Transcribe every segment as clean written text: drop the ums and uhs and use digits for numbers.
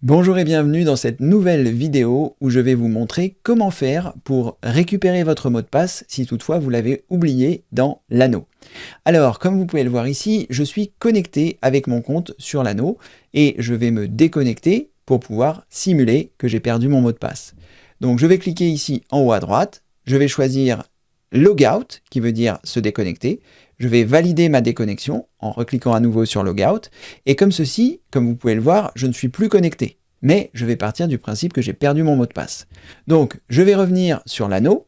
Bonjour et bienvenue dans cette nouvelle vidéo où je vais vous montrer comment faire pour récupérer votre mot de passe si toutefois vous l'avez oublié dans l'anneau. Alors, comme vous pouvez le voir ici, je suis connecté avec mon compte sur l'anneau et je vais me déconnecter pour pouvoir simuler que j'ai perdu mon mot de passe. Donc je vais cliquer ici en haut à droite, je vais choisir Logout qui veut dire se déconnecter. Je vais valider ma déconnexion en recliquant à nouveau sur Logout. Et comme ceci, comme vous pouvez le voir, je ne suis plus connecté. Mais je vais partir du principe que j'ai perdu mon mot de passe. Donc, je vais revenir sur l'anneau.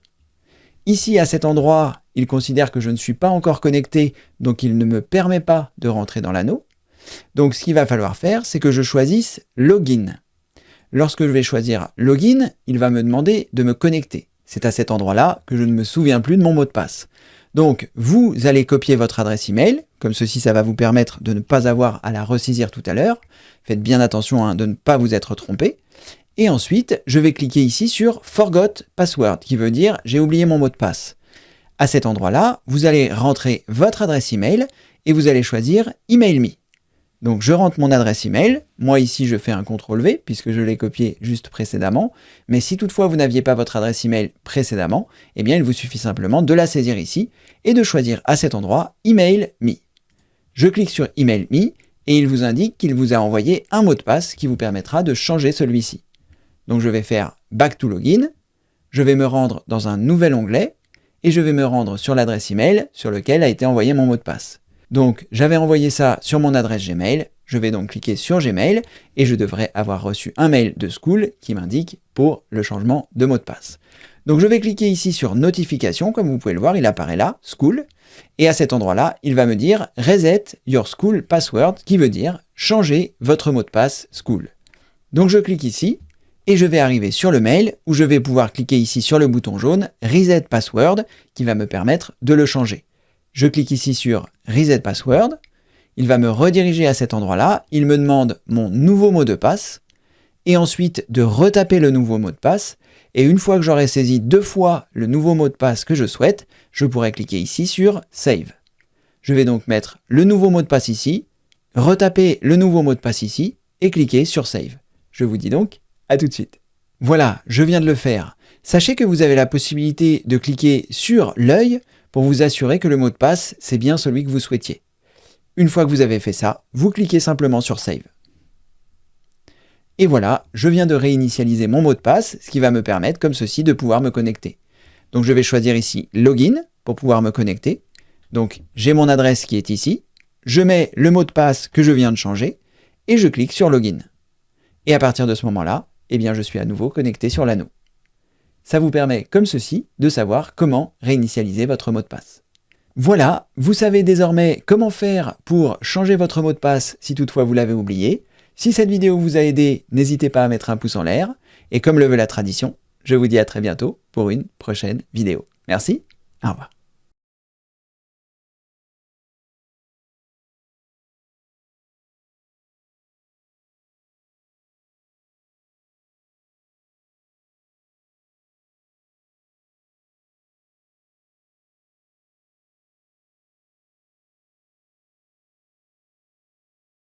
Ici, à cet endroit, il considère que je ne suis pas encore connecté, donc il ne me permet pas de rentrer dans l'anneau. Donc, ce qu'il va falloir faire, c'est que je choisisse Login. Lorsque je vais choisir Login, il va me demander de me connecter. C'est à cet endroit-là que je ne me souviens plus de mon mot de passe. Donc, vous allez copier votre adresse email, comme ceci, ça va vous permettre de ne pas avoir à la ressaisir tout à l'heure. Faites bien attention de ne pas vous être trompé. Et ensuite, je vais cliquer ici sur Forgot Password, qui veut dire j'ai oublié mon mot de passe. À cet endroit-là, vous allez rentrer votre adresse email et vous allez choisir Email Me. Donc je rentre mon adresse email, moi ici je fais un CTRL-V puisque je l'ai copié juste précédemment, mais si toutefois vous n'aviez pas votre adresse email précédemment, eh bien il vous suffit simplement de la saisir ici et de choisir à cet endroit Email Me. Je clique sur Email Me et il vous indique qu'il vous a envoyé un mot de passe qui vous permettra de changer celui-ci. Donc je vais faire Back to Login, je vais me rendre dans un nouvel onglet et je vais me rendre sur l'adresse email sur lequel a été envoyé mon mot de passe. Donc, j'avais envoyé ça sur mon adresse Gmail, je vais donc cliquer sur Gmail et je devrais avoir reçu un mail de Skool qui m'indique pour le changement de mot de passe. Donc, je vais cliquer ici sur Notification, comme vous pouvez le voir, il apparaît là, Skool, et à cet endroit-là, il va me dire Reset your Skool password, qui veut dire changer votre mot de passe Skool. Donc, je clique ici et je vais arriver sur le mail où je vais pouvoir cliquer ici sur le bouton jaune Reset Password qui va me permettre de le changer. Je clique ici sur Reset Password, il va me rediriger à cet endroit-là, il me demande mon nouveau mot de passe, et ensuite de retaper le nouveau mot de passe, et une fois que j'aurai saisi 2 fois le nouveau mot de passe que je souhaite, je pourrai cliquer ici sur Save. Je vais donc mettre le nouveau mot de passe ici, retaper le nouveau mot de passe ici, et cliquer sur Save. Je vous dis donc à tout de suite. Voilà, je viens de le faire. Sachez que vous avez la possibilité de cliquer sur l'œil pour vous assurer que le mot de passe, c'est bien celui que vous souhaitiez. Une fois que vous avez fait ça, vous cliquez simplement sur Save. Et voilà, je viens de réinitialiser mon mot de passe, ce qui va me permettre, comme ceci, de pouvoir me connecter. Donc je vais choisir ici Login pour pouvoir me connecter. Donc j'ai mon adresse qui est ici, je mets le mot de passe que je viens de changer, et je clique sur Login. Et à partir de ce moment-là, eh bien je suis à nouveau connecté sur l'anneau. Ça vous permet, comme ceci, de savoir comment réinitialiser votre mot de passe. Voilà, vous savez désormais comment faire pour changer votre mot de passe si toutefois vous l'avez oublié. Si cette vidéo vous a aidé, n'hésitez pas à mettre un pouce en l'air. Et comme le veut la tradition, je vous dis à très bientôt pour une prochaine vidéo. Merci, au revoir.